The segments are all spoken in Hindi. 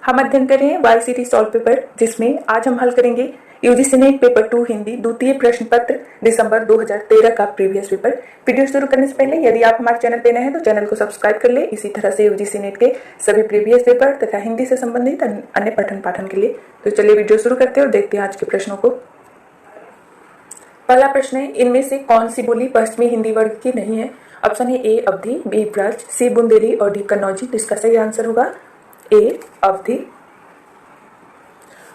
हम अध्ययन कर रहे हैं वाई सीरीज सॉल्व पेपर, जिसमें आज हम हल करेंगे यूजीसी नेट पेपर 2 हिंदी द्वितीय प्रश्न पत्र दिसंबर 2013 का प्रीवियस पेपर। वीडियो शुरू करने से पहले यदि आप हमारे चैनल पे नए हैं तो चैनल को सब्सक्राइब कर ले। इसी तरह से यूजीसी नेट के सभी प्रीवियस पेपर तथा हिंदी से संबंधित अन्य पठन पाठन के लिए। तो चलिए वीडियो शुरू करते हैं और देखते हैं आज के प्रश्नों को। पहला प्रश्न है, इनमें से कौन सी बोली पश्चिमी हिंदी वर्ग की नहीं है? ऑप्शन है ए अवधी, बी ब्रज, सी बुंदेली और डी कन्नौजी। तो इसका सही आंसर होगा ए अवधी।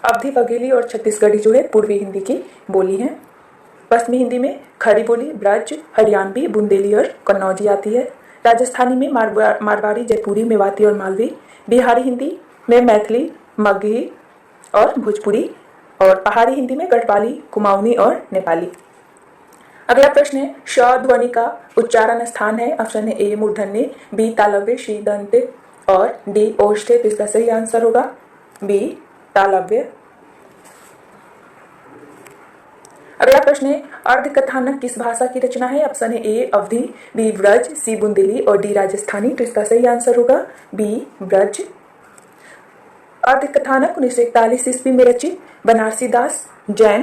अवधी बघेली और छत्तीसगढ़ी जो है पूर्वी हिंदी की बोली है। पश्चिमी हिंदी में खड़ी बोली ब्रज, हरियाणवी, बुंदेली और कन्नौजी आती है। राजस्थानी में मारवाड़ी, जयपुरी, मेवाती और मालवी। बिहारी हिंदी में मैथिली, मगही और भोजपुरी। और पहाड़ी हिंदी में गढ़वाली, कुमाऊनी और नेपाली। अगला प्रश्न है, श ध्वनि का उच्चारण स्थान है। ऑप्शन है ए मूर्धन्य, बी तालव्य, सी दंत और डी ओष्ठ्य। तो इसका सही आंसर होगा बी तालव्य। अगला प्रश्न है, अर्धकथानक किस भाषा की रचना है? ऑप्शन है ए अवधी, बी ब्रज, सी बुंदेली और डी राजस्थानी। तो इसका सही आंसर होगा बी ब्रज। अर्धकथानक 1941 ईस्वी में रचित बनारसी दास जैन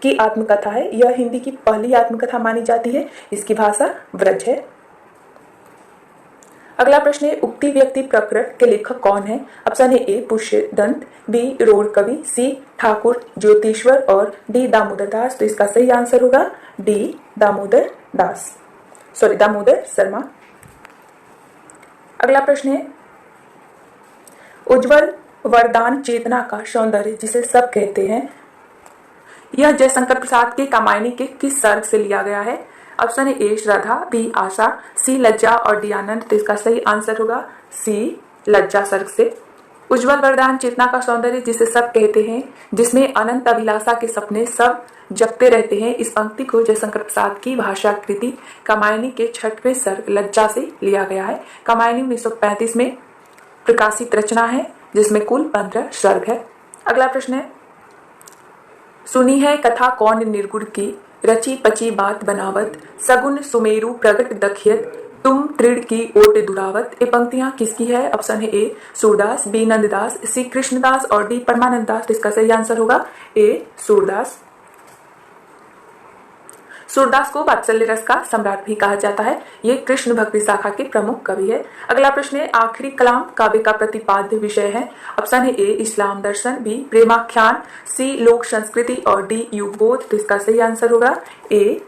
की आत्मकथा है। यह हिंदी की पहली आत्मकथा मानी जाती है। इसकी भाषा ब्रज है। अगला प्रश्न है, उक्ति व्यक्ति प्रकरण के लेखक कौन है? ऑप्शन है ए पुष्यदंत, बी रोड़ कवि, सी ठाकुर ज्योतिश्वर और डी दामोदर दास। तो इसका सही आंसर होगा डी दामोदर शर्मा। अगला प्रश्न है, उज्ज्वल वरदान चेतना का सौंदर्य जिसे सब कहते हैं, यह जयशंकर प्रसाद के कामायनी के किस सर्ग से लिया गया है? ऑप्शन है ए श्रद्धा, बी आशा, सी लज्जा और डी आनंद। तो इसका सही आंसर होगा सी लज्जा सर्ग से। उज्ज्वल वरदान चेतना का सौंदर्य जिसे सब कहते हैं, जिसमें अनंत अभिलाषा के सपने सब जगते रहते हैं, इस पंक्ति को जयशंकर प्रसाद की भाषा कृति कामायनी के 6वें सर्ग लज्जा से लिया गया है। कामायनी 1935 में प्रकाशित रचना है, जिसमें कुल 15 सर्ग है। अगला प्रश्न है, सुनी है कथा कौन निर्गुण की, रची पची बात बनावत, सगुन सुमेरु प्रगट दखियत, तुम तृण की ओट दुरावत। ये पंक्तियां किसकी है? ऑप्शन है ए सूरदास, बी नंददास, सी कृष्णदास और डी परमानंद दास। तो इसका सही आंसर होगा ए सूरदास। सूरदास को वात्सल्य रस का सम्राट भी कहा जाता है। ये कृष्ण भक्ति शाखा के प्रमुख कवि है। अगला प्रश्न है, आखिरी कलाम काव्य का प्रतिपाद्य विषय है। ऑप्शन है ए इस्लाम दर्शन, बी प्रेमाख्यान, सी लोक संस्कृति और डी युगबोध। तो इसका सही आंसर होगा ए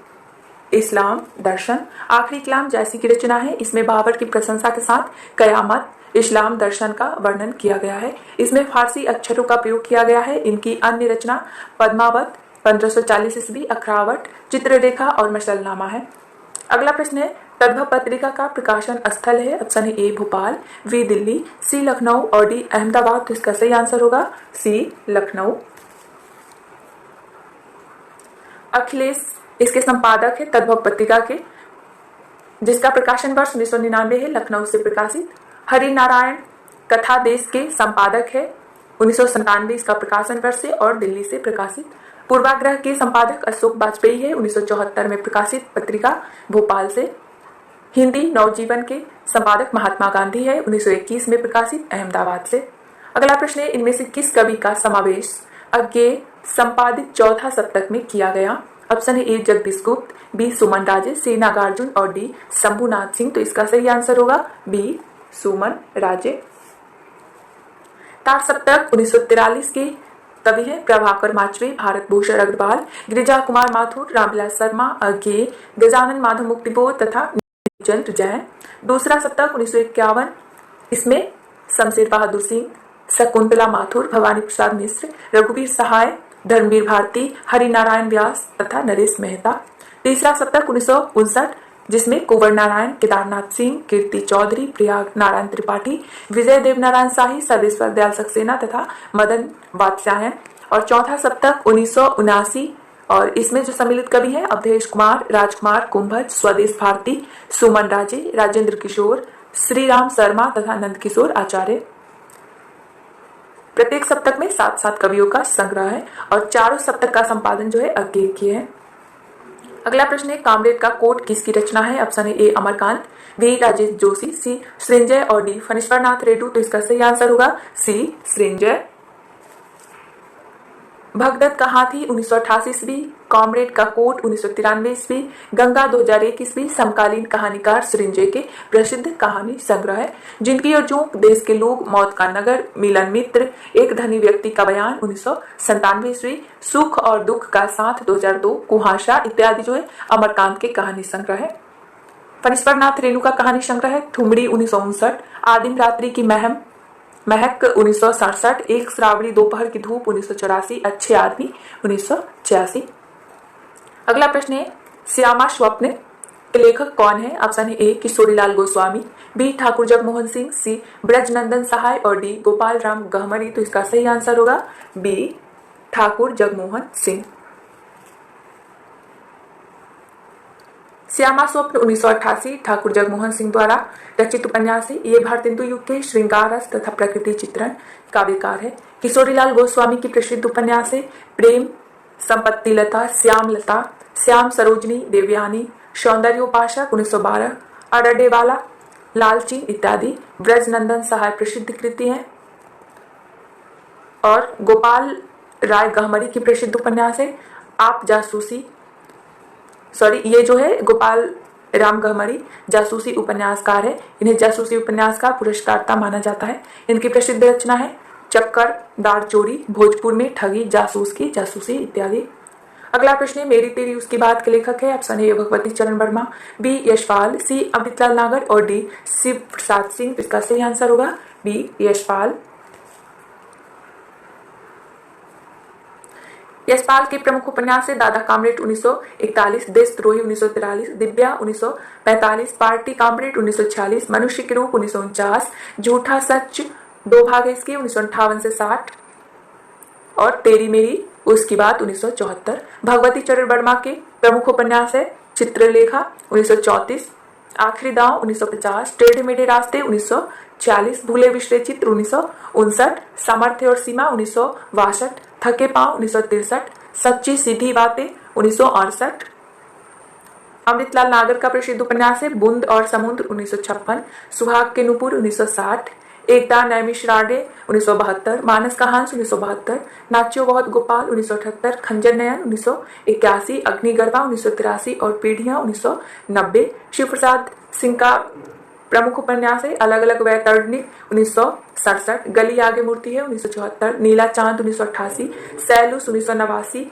इस्लाम दर्शन। आखिरी कलाम जैसी की रचना है। इसमें बाबर की प्रशंसा के साथ कयामत इस्लाम दर्शन का वर्णन किया गया है। इसमें फारसी अक्षरों का प्रयोग किया गया है। इनकी अन्य रचना पद्मावत 1540 ईस्वी, अखरावट, चित्ररेखा और मसलनामा है। अगला प्रश्न है, तद्भव पत्रिका का प्रकाशन स्थल है। ऑप्शन है ए भोपाल, बी दिल्ली, सी लखनऊ और डी अहमदाबाद। तो इसका सही आंसर होगा सी लखनऊ। अखिलेश इसके संपादक है तद्भव पत्रिका के, जिसका प्रकाशन वर्ष 1999 है, लखनऊ से प्रकाशित। हरिनारायण कथा देश के संपादक है, 1997 इसका प्रकाशन वर्ष से और दिल्ली से प्रकाशित। पूर्वाग्रह के संपादक अशोक वाजपेयी है, 1974 में प्रकाशित पत्रिका भोपाल से। हिंदी नवजीवन के संपादक महात्मा गांधी है, 1921 में प्रकाशित अहमदाबाद से। अगला प्रश्न है, इनमें से किस कवि का समावेश अज्ञेय संपादित चौथा सप्तक में किया गया? ऑप्शन है ए जगदीश गुप्त, बी सुमन राजे, सी नागार्जुन और डी शंभुनाथ सिंह। तो इसका सही आंसर होगा बी सुमन राजे। तार सप्तक 1943 के कवि है प्रभाकर माचवे, भारत भूषण अग्रवाल, गिरिजा कुमार माथुर, रामविलास शर्मा, अज्ञेय, गजानन माधव मुक्तिबोध तथा नीलचंद्र जैन। दूसरा सप्तक 1951, इसमें शमशेर बहादुर सिंह, शकुंतला माथुर, भवानी प्रसाद मिश्र, रघुवीर सहाय, धर्मवीर भारती, हरिनारायण व्यास तथा नरेश मेहता। तीसरा सप्तक 1959, जिसमें कुंवर नारायण, केदारनाथ सिंह, कीर्ति चौधरी, प्रयाग नारायण त्रिपाठी, विजय देव नारायण शाही, सर्वेश्वर दयाल सक्सेना तथा मदन वात्स्यायन। और चौथा सप्तक 1979, और इसमें जो सम्मिलित कवि है अवधेश कुमार, राजकुमार कुंभज, स्वदेश भारती, सुमन राजे, राजेंद्र किशोर, श्री राम शर्मा तथा नंद किशोर आचार्य। प्रत्येक सप्तक में 7-7 कवियों का संग्रह है और चारों सप्तक का संपादन जो है अज्ञेय किए हैं। अगला प्रश्न है कामरेड का कोट किसकी रचना है? Option A Amarkant, B Rajesh Joshi, C Srinjay और डी फणीश्वरनाथ रेड्डी। तो इसका सही आंसर होगा सी सृंजय। भगदत्त कहाँ थी? 1988 ईस्वी, कॉमरेड का कोट 1993 ईस्वी, गंगा 2001 ईस्वी। समकालीन कहानीकार सृंजय के प्रसिद्ध कहानी संग्रह है जिनकी और जोंक, देश के लोग, मौत का नगर, मिलन मित्र, एक धनी व्यक्ति का बयान 1997 ईस्वी, सुख और दुख का साथ 2002, कुहासा इत्यादि जो है अमरकांत के कहानी संग्रह है। फणीश्वरनाथ रेणु का कहानी संग्रह है थुमड़ी 1959, आदिम रात्रि की महक 1967, एक श्रावणी दोपहर की धूप 1984, अच्छे आदमी 1986। अगला प्रश्न है श्यामा स्वप्न के लेखक कौन है? ऑप्शन है ए किशोरीलाल गोस्वामी, बी ठाकुर जगमोहन सिंह, सी ब्रजनंदन सहाय और डी गोपाल राम गहमरी। तो इसका सही आंसर होगा बी ठाकुर जगमोहन सिंह। श्यामा स्वप्न 1988 ठाकुर जगमोहन सिंह द्वारा रचित उपन्यास है। ये भारतेंदु युग के श्रृंगार रस तथा प्रकृति चित्रण काव्यकार है। किशोरीलाल गोस्वामी की प्रसिद्ध उपन्यास है प्रेम, संपत्ति लता, श्याम लता, श्याम सरोजनी, देवयानी, सौंदर्योपासक 1912, अडडेवाला, लालची इत्यादि। ब्रजनंदन सहाय प्रसिद्ध कृति है और गोपाल राय गहमरी की प्रसिद्ध उपन्यास है आप जासूसी, ये जो है गोपाल राम गहमरी जासूसी उपन्यासकार है। इन्हें जासूसी उपन्यास का पुरस्कारता माना जाता है। इनकी प्रसिद्ध रचना है चक्कर, दार चोरी, भोजपुर में ठगी, जासूस की जासूसी इत्यादि। अगला प्रश्न है मेरी तेरी उसकी बात के लेखक है। ऑप्शन ए भगवती चरण वर्मा, बी यशपाल, सी अमृतलाल नागर और डी शिव प्रसाद सिंह। इसका सही आंसर होगा बी यशपाल। यशपाल के प्रमुख उपन्यास है दादा कामरेड 1941, देशद्रोही 1943, दिव्या 1945, पार्टी कामरेड 1946, मनुष्य के रूप 1949, झूठा सच 2 भाग है इसके 1958 से 60 और तेरी मेरी उसकी बात 1974। भगवती चरण वर्मा के प्रमुख उपन्यास है चित्रलेखा 1934, आखिरी दांव 1950, टेढ़े मेढ़े रास्ते 1946, भूले बिसरे चित्र 1959, सामर्थ्य और सीमा 1962, थके पांव 1963, सच्ची सीधी बातें 1968। अमृतलाल नागर का प्रसिद्ध उपन्यास है बूंद और समुद्र 1956, सुहाग के नुपुर 1960, एकता नैमिषारण्य 1972, मानस का हंस 1972, नाच्यो बहुत गोपाल 1978, खंजर नयन 1981, अग्निगर्भा 1983 और पीढ़ियां 1990। शिव प्रसाद सिंह का प्रमुख उपन्यास है अलग अलग वैतरणिक 1967, गली आगे मूर्ति है 1974, नीला चांद 1988, सैलूस 1989,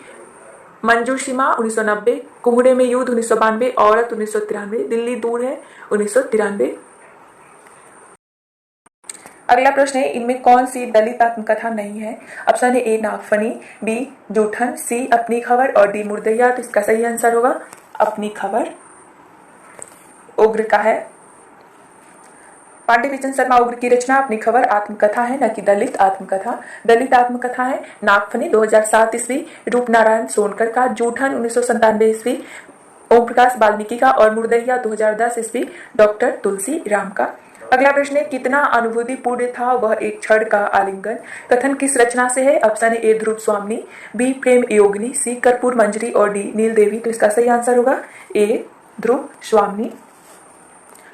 मंजूषिमा 1990, कुहड़े में युद्ध 1992, औरत 1993, दिल्ली दूर है 1993। अगला प्रश्न है इनमें कौन सी दलित आत्मकथा नहीं है? ऑप्शन ए नागफनी, बी जूठन, सी अपनी खबर और डी मुर्दैया। तो इसका सही आंसर होगा अपनी खबर। उग्र का है। पांडे बिचन शर्मा उग्र की रचना अपनी खबर आत्मकथा है न कि दलित आत्मकथा। दलित आत्मकथा है नागफनी 2007 ईस्वी रूपनारायण सोनकर का, जूठन 1997 ईस्वी ओम प्रकाश वाल्मीकि का और मुर्दैया 2010 ईस्वी डॉक्टर तुलसी राम का। अगला प्रश्न है कितना अनुभूतिपूर्ण था वह एक क्षण का आलिंगन। कथन किस रचना से है? ऑप्शन ए ध्रुव स्वामी, बी प्रेम योगिनी, सी कर्पूर मंजरी और डी नील देवी। तो इसका सही आंसर होगा ए ध्रुव स्वामी।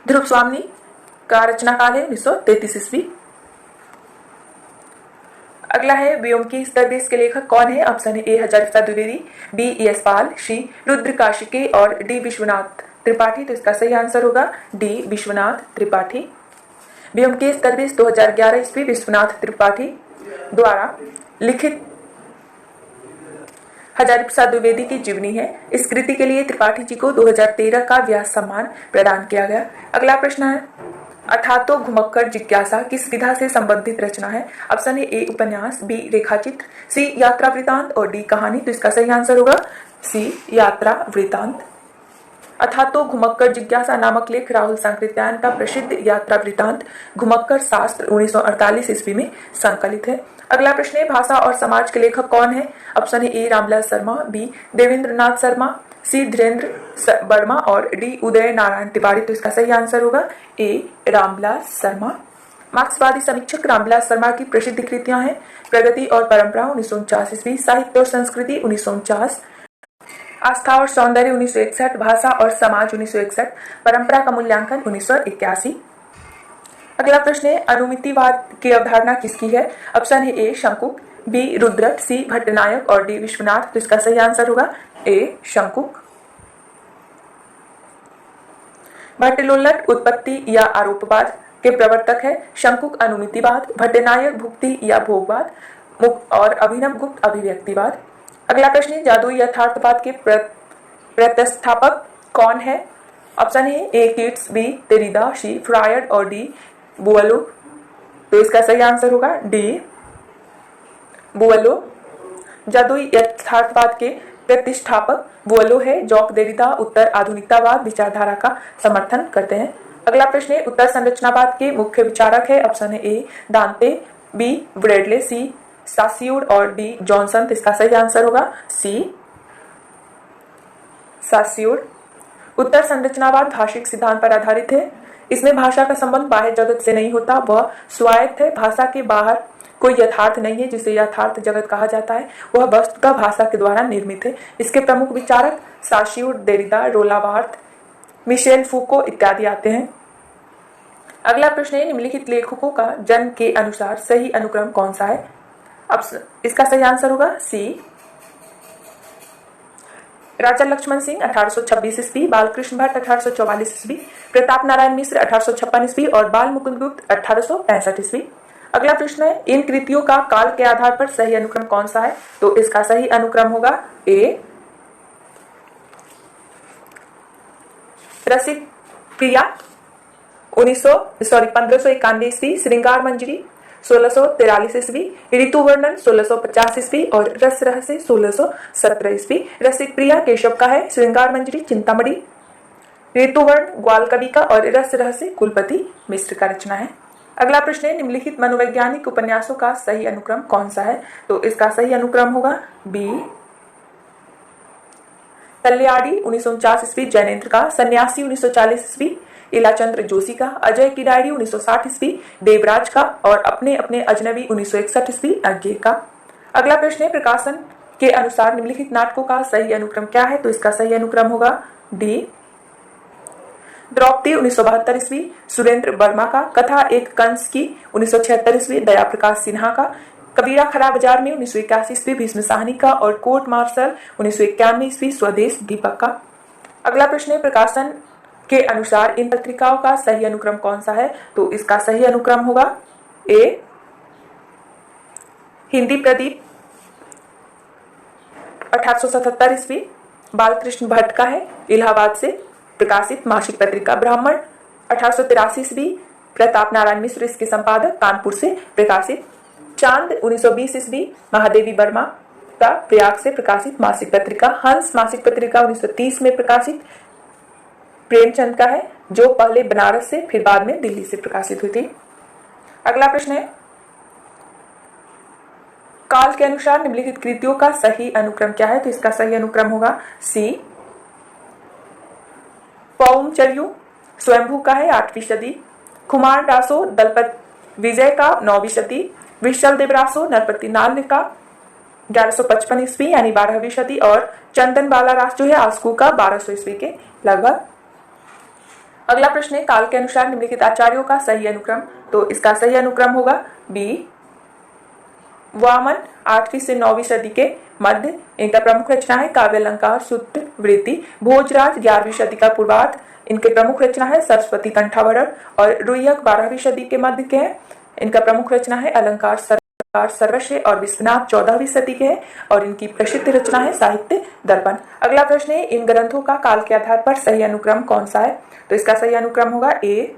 ध्रुव स्वामी का रचना काल है 1933 ईस्वी। अगला है व्योमकेश दरवेश के लेखक कौन है? Option A Hazari Prasad Dwivedi, B Yashpal, C Rudra Kashikeya और डी विश्वनाथ त्रिपाठी। तो इसका सही आंसर होगा डी विश्वनाथ त्रिपाठी। व्योमकेश दरवेश 2011 ईस्वी विश्वनाथ त्रिपाठी द्वारा लिखित हजारी प्रसाद द्विवेदी की जीवनी है। इस कृति के लिए त्रिपाठी जी को 2013 का व्यास सम्मान प्रदान किया गया। अगला प्रश्न है अथातो घुमक्कर जिज्ञासा किस विधा से संबंधित रचना है? ऑप्शन ए उपन्यास, बी रेखाचित्र, सी यात्रा वृतांत और डी कहानी। तो इसका सही आंसर होगा सी यात्रा वृतांत। अथातो घुमक्कर जिज्ञासा नामक लेख राहुल सांकृत्यायन का प्रसिद्ध यात्रा वृतांत घुमक्कर शास्त्र 1948 ईस्वी में संकलित है। अगला प्रश्न है भाषा और समाज के लेखक कौन है? Option A Ramlal Sharma, B Devendra Nath Sharma, C Dhirendra Verma और डी उदय नारायण तिवारी। तो इसका सही आंसर होगा ए रामलाल शर्मा। मार्क्सवादी समीक्षक रामलाल शर्मा की प्रसिद्ध कृतियां हैं प्रगति और परंपरा 1949 ईस्वी, साहित्य और संस्कृति 1949, आस्था और सौंदर्य 1961, भाषा और समाज 1961, परंपरा का मूल्यांकन 1981। अगला प्रश्न है अनुमितिवाद की अवधारणा किसकी है? ऑप्शन है ए शंकुक, बी रुद्रट, सी भट्टनायक और डी विश्वनाथ। तो इसका सही आंसर होगा ए शंकुक। भट्टलोल्लट उत्पत्ति या आरोपवाद के प्रवर्तक है, शंकुक अनुमितिवाद, भट्टनायक भुक्ति या भोगवाद और अभिनव गुप्त अभिव्यक्तिवाद। अगला प्रश्न है जादुई यथार्थवाद के प्रतिष्ठापक कौन है? ऑप्शन है ए कीट्स, बी देरिदा, सी फ्रायड और डी बुअलो। तो इसका सही आंसर होगा डी बुअलो। जादुई यथार्थवाद के प्रतिष्ठापक बुअलो है। जॉक देरिदा उत्तर आधुनिकतावाद विचारधारा का समर्थन करते हैं। अगला प्रश्न है उत्तर संरचनावाद के मुख्य विचारक है। ऑप्शन है ए दांते, बी ब्रेडले, सी सासिउड और डी जॉनसन। तो इसका सही आंसर होगा सी सासिउड। उत्तर संरचनावाद भाषिक सिद्धांत पर आधारित है। इसमें भाषा का संबंध बाह्य जगत से नहीं होता, वह स्वायत्त है। भाषा के बाहर कोई यथार्थ नहीं है जिसे यथार्थ जगत कहा जाता है, वह वस्तुतः भाषा के द्वारा निर्मित है। इसके प्रमुख विचारक सासिउड, देरिदा, रोला बार्थ, मिशेल फूको इत्यादि आते हैं। अगला प्रश्न है निम्नलिखित लेखकों का जन्म के अनुसार सही अनुक्रम कौन सा है? अब इसका सही आंसर होगा सी राजा लक्ष्मण सिंह 1826 ईस्वी, बालकृष्ण भट्ट 1844 ईस्वी, प्रताप नारायण मिश्र 1856 ईस्वी और बाल मुकुंद गुप्त 1865 ईस्वी। अगला प्रश्न है इन कृतियों का काल के आधार पर सही अनुक्रम कौन सा है? तो इसका सही अनुक्रम होगा ए रसिक प्रिया 1591 ईस्वी, श्रृंगार मंजरी 1643 ईस्वी, ऋतुवर्णन 1650 ईस्वी और रस रहस्य 1617 ईस्वी। रसिक प्रिया केशव का है, श्रृंगार मंजरी चिंतामणि, ऋतुवर्ण ग्वाल कवि का और रस रहस्य कुलपति मिश्र का रचना है। अगला प्रश्न है निम्नलिखित मनोवैज्ञानिक उपन्यासों का सही अनुक्रम कौन सा है? तो इसका सही अनुक्रम होगा बी तल्याड़ी 1949 ईस्वी जैनेन्द्र का, सन्यासी 1940 ईस्वी इलाचंद्र जोशी का, अजय की डायरी 1960 ईस्वी देवराज का और अपने अपने अजनबी 1961 ईस्वी अज्ञे का। अगला प्रश्न है प्रकाशन के अनुसार निम्नलिखित नाटकों का सही अनुक्रम क्या है? तो इसका सही अनुक्रम होगा डी द्रौपदी 1972 ईस्वी सुरेंद्र वर्मा का, कथा एक कंस की 1976 ईस्वी दया प्रकाश सिन्हा का, कबीरा खरा बाजार में 1981 ईस्वी भीष्म साहनी का और कोर्ट मार्शल 1991 ईस्वी स्वदेश दीपक का। अगला प्रश्न है प्रकाशन के अनुसार इन पत्रिकाओं का सही अनुक्रम कौन सा है? तो इसका सही अनुक्रम होगा ए हिंदी प्रदीप 1877 ईस्वी बालकृष्ण भट्ट का है, इलाहाबाद से प्रकाशित मासिक पत्रिका ब्राह्मण 1883 ईस्वी प्रताप नारायण मिश्र इसके संपादक, कानपुर से प्रकाशित। चांद 1920 ईस्वी महादेवी वर्मा का प्रयाग से प्रकाशित मासिक पत्रिका। हंस मासिक पत्रिका 1930 में प्रकाशित प्रेमचंद का है, जो पहले बनारस से फिर बाद में दिल्ली से प्रकाशित हुई थी। अगला प्रश्न है काल के अनुसार निम्नलिखित कृतियों का सही अनुक्रम क्या है? तो इसका सही अनुक्रम होगा सी पौमचर्यु स्वयंभू का है 8वीं सदी, कुमार दासो दलपत विजय का 9वीं सदी, विशल देवरासो नरपति नाल का 1155 ईस्वी यानी 12वीं सदी और चंदन बाला रास जो है आस्कू का 1200 ईस्वी के लगभग। अगला प्रश्न है काल के अनुसार निम्नलिखित आचार्यों का सही अनुक्रम। तो इसका सही अनुक्रम होगा बी वामन 8वीं से 9वीं सदी के मध्य। इनका प्रमुख रचना है काव्य अलंकार सूत्र वृत्ति। भोजराज 11वीं सदी का पूर्वार्ध। इनके प्रमुख रचना है सरस्वती कंठावरण और रुयक 12वीं सदी के मध्य के हैं। इनका प्रमुख रचना है अलंकार सर्वस्व और विश्वनाथ 14वीं सदी के हैं और इनकी प्रसिद्ध रचना है साहित्य दर्पण। अगला प्रश्न है इन ग्रंथों का काल के आधार पर सही अनुक्रम कौन सा है? तो इसका सही अनुक्रम होगा ए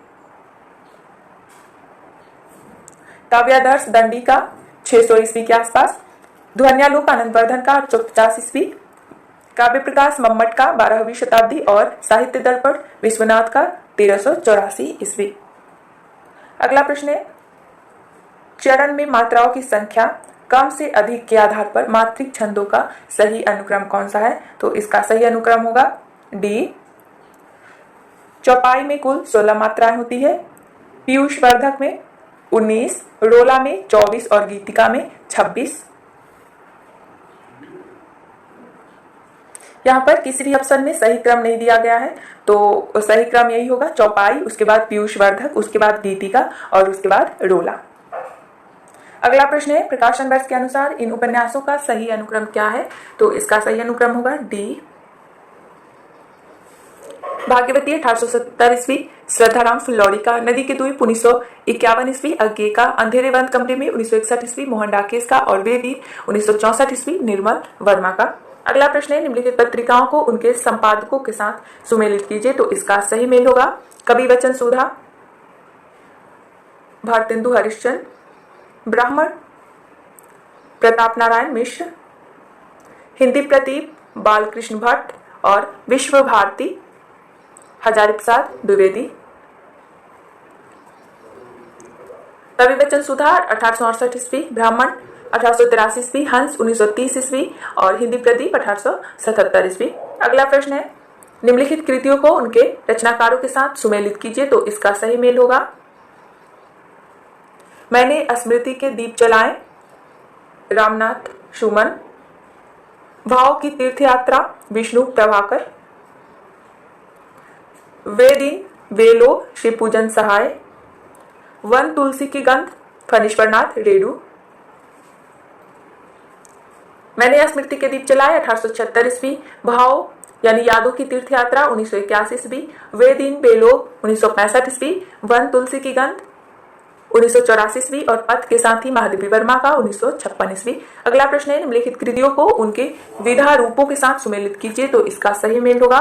काव्यादर्श दंडी का 600 ईस्वी के आसपास, ध्वन्यालोक आनंदवर्धन का 850 ईस्वी, काव्य प्रकाश मम्मट का 12वीं शताब्दी और साहित्य दर्पण विश्वनाथ का 1384 ईस्वी। अगला प्रश्न है चरण में मात्राओं की संख्या कम से अधिक के आधार पर मात्रिक छंदों का सही अनुक्रम कौन सा है? तो इसका सही अनुक्रम होगा डी चौपाई में कुल 16 मात्राएं होती है, पीयूष वर्धक में 19, रोला में 24 और गीतिका में 26। यहाँ पर किसी भी ऑप्शन में सही क्रम नहीं दिया गया है, तो सही क्रम यही होगा, चौपाई, उसके बाद पीयूष वर्धक, उसके बाद गीतिका और उसके बाद रोला। अगला प्रश्न है, प्रकाशन वर्ष के अनुसार इन उपन्यासों का सही अनुक्रम क्या है? तो इसका सही अनुक्रम होगा डी। भाग्यवती 1870 ईस्वी, श्रद्धाराम फुल्लौरी का नदी के द्वीप 1951 ईस्वी, अज्ञे का अंधेरे बंद कमरे में 1961 ईस्वी, मोहन डाकेश का और वे वीर 1964 ईस्वी, निर्मल वर्मा का। अगला प्रश्न है, निम्नलिखित पत्रिकाओं को उनके संपादकों के साथ सुमेलित कीजिए। तो इसका सही मेल होगा कवि वचन सुधा, भारतेंदु हरिश्चंद्र, ब्राह्मण प्रताप नारायण मिश्र, हिंदी प्रदीप बालकृष्ण भट्ट और विश्व भारती हजारी प्रसाद द्विवेदी। कवि वचन सुधार 1868 ईस्वी, ब्राह्मण 1883 ईस्वी, हंस 1930 ईस्वी और हिंदी प्रदीप 1877 ईस्वी। अगला प्रश्न है, निम्नलिखित कृतियों को उनके रचनाकारों के साथ सुमेलित कीजिए। तो इसका सही मेल होगा मैंने स्मृति के दीप जलाए, रामनाथ सुमन, भाव की तीर्थ यात्रा, विष्णु प्रभाकर, वे दिन वे लोग, श्री पूजन सहाय, वन तुलसी की गंध, फणीश्वरनाथ रेडू। मैंने स्मृति के दीप जलाए 1876 ईस्वी, भाव यानी यादों की तीर्थ यात्रा 1981 ईस्वी, वे दिन वे लोग 1965 ईस्वी, वन तुलसी की गंध 1984 ईस्वी और पथ के साथी महादेवी वर्मा का 1956 ईस्वी। अगला प्रश्न है, निम्नलिखित कृतियों को उनके विधा रूपों के साथ सुमेलित कीजिए। तो इसका सही मेल होगा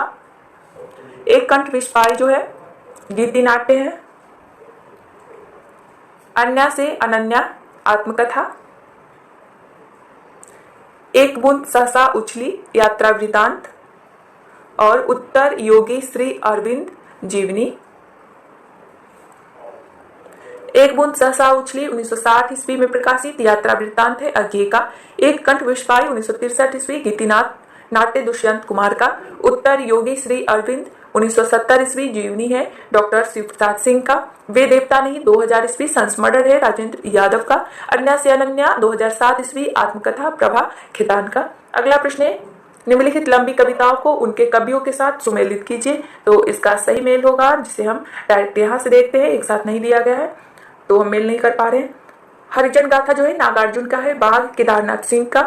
एक कंठ विस्पाई जो है गीति नाट्य है, अन्या से अनन्या आत्मकथा, एक बूंद सहसा उछली यात्रा वृतांत और उत्तर योगी श्री अरविंद जीवनी। एक बूंद सहसा उछली 1960 ईस्वी में प्रकाशित यात्रा वृत्तांत है अज्ञे का। एक कंठ विस्पाई 1963 ईस्वी गीतिनाथ नाट्य दुष्यंत कुमार का। उत्तर योगी श्री अरविंद 1970 ईस्वी जीवनी है डॉक्टर शिव प्रसाद सिंह का। वे देवता नहीं 2000 ईस्वी संस्मरण है राजेंद्र यादव का। अन्या से अनन्या 2007 ईस्वी आत्मकथा प्रभा खेतान का। अगला प्रश्न है, निम्नलिखित लंबी कविताओं को उनके कवियों के साथ सुमेलित कीजिए। तो इसका सही मेल होगा, जिसे हम डायरेक्ट यहाँ से देखते हैं, एक साथ नहीं दिया गया है तो हम मेल नहीं कर पा रहे हैं। हरिजन गाथा जो है नागार्जुन का है, बाघ केदारनाथ सिंह का,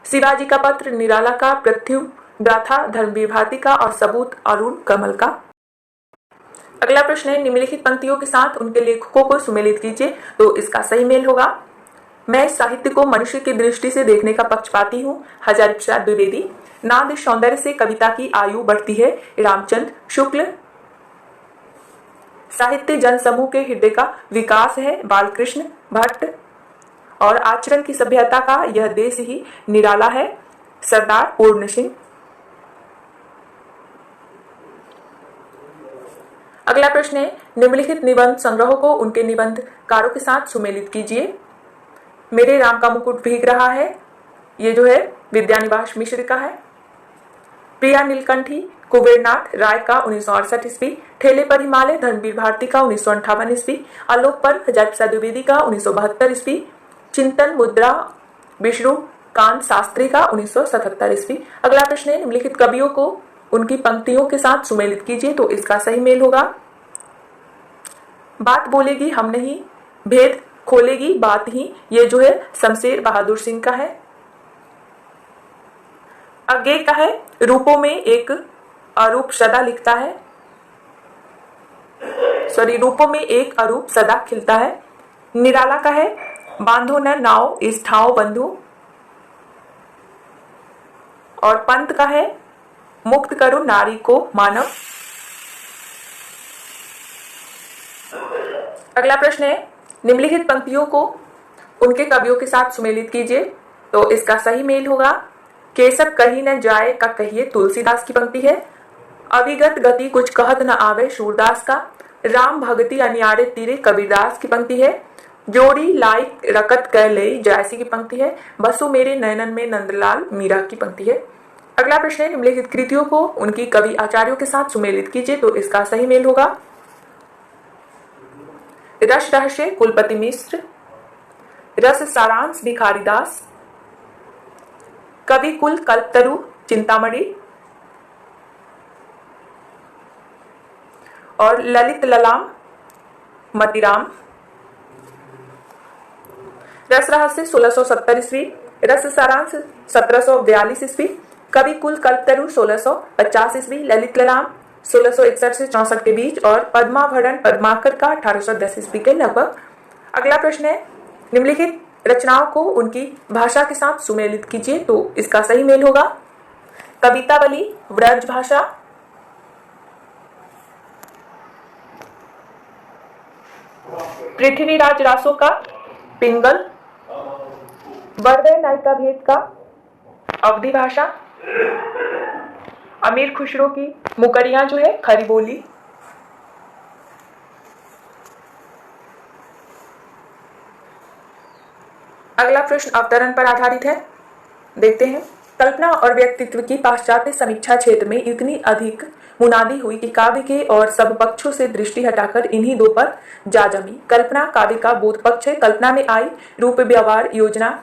शिवाजी का पत्र निराला का, पृथ्वी गाथा धर्मवीर भारती का और सबूत अरुण कमल का। अगला प्रश्न है, निम्नलिखित पंक्तियों के साथ उनके लेखकों को सुमेलित कीजिए। तो इसका सही मेल होगा मैं साहित्य को मनुष्य की दृष्टि से देखने का पक्षपाती हूँ, हजारी प्रसाद द्विवेदी। नाद सौंदर्य से कविता की आयु बढ़ती है, रामचंद्र शुक्ल। साहित्य जन समूह के हृदय का विकास है, बालकृष्ण भट्ट। और आचरण की सभ्यता का यह देश ही निराला है, सरदार पूर्ण सिंह। अगला प्रश्न है, निम्नलिखित निबंध संग्रहों को उनके निबंधकारों के साथ सुमेलित कीजिए। मेरे राम का मुकुट भीग रहा है, ये जो है विद्यानिवास मिश्र का है। प्रिया नीलकंठी कुबेरनाथ राय का 1968 ईस्वी। ठेले पर हिमालय धर्मवीर भारती का 1958 ईस्वी। आलोक पर हजारी प्रसाद द्विवेदी का 1972 ईस्वी। चिंतन मुद्रा विष्णु कांत शास्त्री का 1977 ईस्वी। अगला प्रश्न है, निम्नलिखित कवियों को उनकी पंक्तियों के साथ सुमेलित कीजिए। तो इसका सही मेल होगा बात बोलेगी हम नहीं, भेद खोलेगी बात ही, ये जो है शमशेर बहादुर सिंह का है। अज्ञे का है रूपों में एक अरूप सदा लिखता है, रूपों में एक अरूप सदा खिलता है। निराला का है बांधो न नाव इस ठाव बंधु। और पंत का है मुक्त करो नारी को मानव। अगला प्रश्न है, निम्नलिखित पंक्तियों को उनके कवियों के साथ सुमेलित कीजिए। तो इसका सही मेल होगा केसब कहीं न जाए का कहिए, तुलसीदास की पंक्ति है। अविगत गति कुछ कहत न आवे, सूरदास का। राम भगति अनियारे तीरे, कबीरदास की पंक्ति है। जोड़ी लाई रकत कह ले, जयसी की पंक्ति है। बसो मेरे नयनन में, नंदलाल मीरा की पंक्ति है। अगला प्रश्न है, निम्नलिखित कृतियों को उनकी कवि आचार्यों के साथ सुमेलित कीजिए। तो इसका सही मेल होगा रस रहस्य कुलपति मिश्र, रस सारांश भिखारीदास, कवि कुल कल्पतरु चिंतामणि, और ललित ललाम मतिराम। रस रहस्य 1670 ईस्वी, रस सारांश 1742 ईस्वी, कवि कुल कल्पतरु 1650 ईस्वी, ललित ललाम 1661 से 64 के बीच और पद्माभरण पद्माकर का 1810 ईस्वी के लगभग। अगला प्रश्न है, निम्नलिखित रचनाओं को उनकी भाषा के साथ सुमेलित कीजिए। तो इसका सही मेल होगा कवितावली व्रज भाषा, पृथ्वीराज रासो का पिंगल, वर्दय नायिका भेद का अवधी भाषा, अमीर खुसरो की मुकरियां जो है खरी बोली। अगला प्रश्न अवतरण पर आधारित है, देखते हैं। कल्पना और व्यक्तित्व की पाश्चात्य समीक्षा क्षेत्र में इतनी अधिक मुनादी हुई कि काव्य के और सब पक्षों से दृष्टि हटाकर इन्हीं दो पर जा जमी। कल्पना काव्य का बोध पक्ष है। कल्पना में आई रूप व्यवहार योजना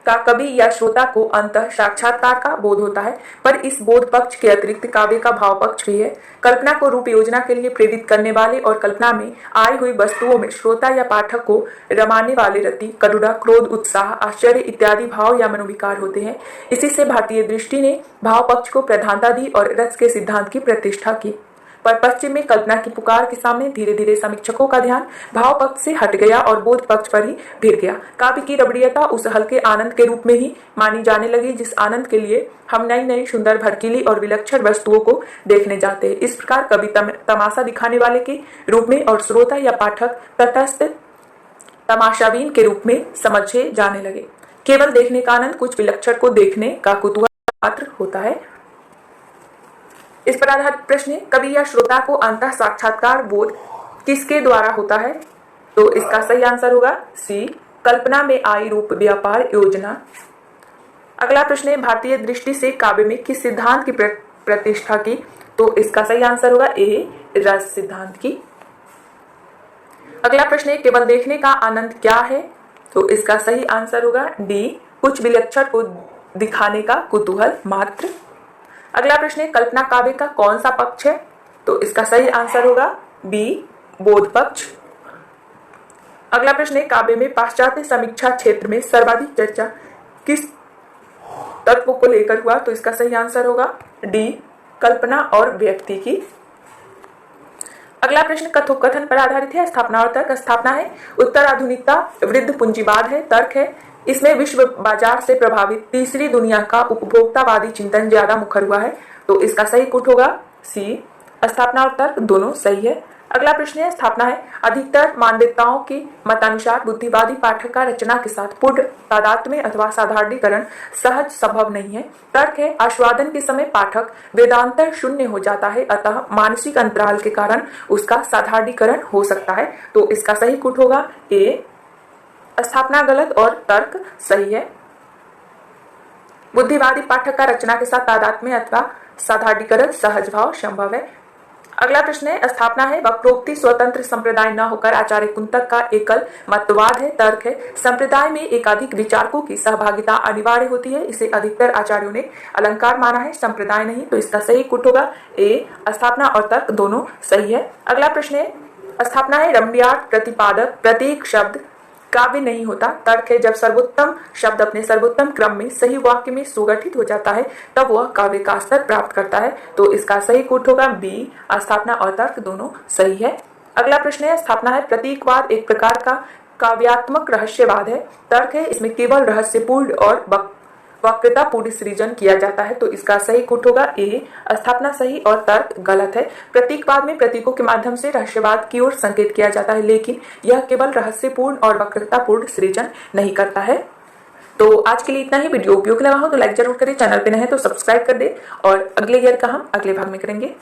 का कवि या श्रोता को अंतः साक्षात्कार का बोध होता है, पर इस बोध पक्ष के अतिरिक्त काव्य का भाव पक्ष भी है। कल्पना को रूप योजना के लिए प्रेरित करने वाले और कल्पना में आई हुई वस्तुओं में श्रोता या पाठक को रमाने वाले रति, करुणा, क्रोध, उत्साह, आश्चर्य इत्यादि भाव या मनोविकार होते हैं। इसी से भारतीय दृष्टि ने भाव पक्ष को प्रधानता दी और रस के सिद्धांत की प्रतिष्ठा की। पर पश्चिम में कल्पना की पुकार के सामने धीरे धीरे समीक्षकों का ध्यान भाव पक्ष से हट गया और बोध पक्ष पर ही भिड़ गया। काव्य की रमणीयता उस हल्के आनंद के रूप में ही मानी जाने लगी जिस आनंद के लिए हम नई नई सुंदर, भड़कीली और विलक्षण वस्तुओं को देखने जाते हैं। इस प्रकार कवि तमाशा दिखाने वाले के रूप में और श्रोता या पाठक तटस्थ तमाशाबीन के रूप में समझे जाने लगे। केवल देखने का आनंद कुछ विलक्षण को देखने का कुतूहल मात्र होता है। इस पर आधारित प्रश्न है, कवि या श्रोता को अंतः साक्षात्कार बोध किसके द्वारा होता है? तो इसका सही आंसर होगा सी, कल्पना में आई रूप व्यापार योजना। अगला प्रश्न है, भारतीय दृष्टि से काव्य में किस सिद्धांत की प्रतिष्ठा की? तो इसका सही आंसर होगा ए, रस सिद्धांत की। अगला प्रश्न है, केवल देखने का आनंद क्या है? तो इसका सही आंसर होगा डी, कुछ विलक्षण को दिखाने का कुतूहल मात्र। अगला प्रश्न है, कल्पना काव्य का कौन सा पक्ष है? तो इसका सही आंसर होगा बी, बोध पक्ष। अगला प्रश्न है, काव्य में पाश्चात्य समीक्षा क्षेत्र में सर्वाधिक चर्चा किस तत्व को लेकर हुआ? तो इसका सही आंसर होगा डी, कल्पना और व्यक्ति की। अगला प्रश्न कथोपकथन पर आधारित है, स्थापना और तर्क। स्थापना है उत्तर आधुनिकता, वृद्ध पूंजीवाद है। तर्क है इसमें विश्व बाजार से प्रभावित तीसरी दुनिया का उपभोक्तावादी चिंतन ज्यादा मुखर हुआ है। तो इसका सही कूट होगा सी, स्थापना और तर्क दोनों सही है। अगला प्रश्न है, स्थापना है अधिकतर मानवताओं के मतानुसार बुद्धिवादी पाठक का रचना के साथ पूर्ण तादात्म्य अथवा साधारणीकरण सहज संभव नहीं है। तर्क है आस्वादन के समय पाठक वेदांतर शून्य हो जाता है, अतः मानसिक अंतराल के कारण उसका साधारणीकरण हो सकता है। तो इसका सही कूट होगा ए, स्थापना गलत और तर्क सही है। बुद्धिवादी पाठक का रचना के साथ तादात्म्य अथवा साधारणीकरण सहज भाव संभव है। अगला प्रश्न है, स्थापना है वक्रोक्ति स्वतंत्र संप्रदाय न होकर आचार्य कुंतक का एकल मतवाद है। तर्क है संप्रदाय में एकाधिक विचारकों की सहभागिता अनिवार्य होती है, इसे अधिकतर आचार्यों ने अलंकार माना है, संप्रदाय नहीं। तो इसका सही कूट होगा ए, स्थापना और तर्क दोनों सही है। अगला प्रश्न है, स्थापना है रमणीयार्थ प्रतिपादक प्रत्येक शब्द काव्य नहीं होता। तर्क है जब सर्वोत्तम शब्द अपने सर्वोत्तम क्रम में सही वाक्य में सुगठित हो जाता है तब वह काव्य का स्तर प्राप्त करता है। तो इसका सही कूट होगा बी, स्थापना और तर्क दोनों सही है। अगला प्रश्न है, स्थापना है प्रतीकवाद एक प्रकार का काव्यात्मक रहस्यवाद है। तर्क है इसमें केवल रहस्यपूर्ण और वक्रतापूर्ण सृजन किया जाता है। तो इसका सही कूट होगा ए, स्थापना सही और तर्क गलत है। प्रतीकवाद में प्रतीकों के माध्यम से रहस्यवाद की ओर संकेत किया जाता है, लेकिन यह केवल रहस्यपूर्ण और वक्रतापूर्ण सृजन नहीं करता है। तो आज के लिए इतना ही। वीडियो उपयोगी लगा हो तो लाइक जरूर करें, चैनल पे नए हैं तो सब्सक्राइब कर दे और अगले ईयर का हम अगले भाग में करेंगे।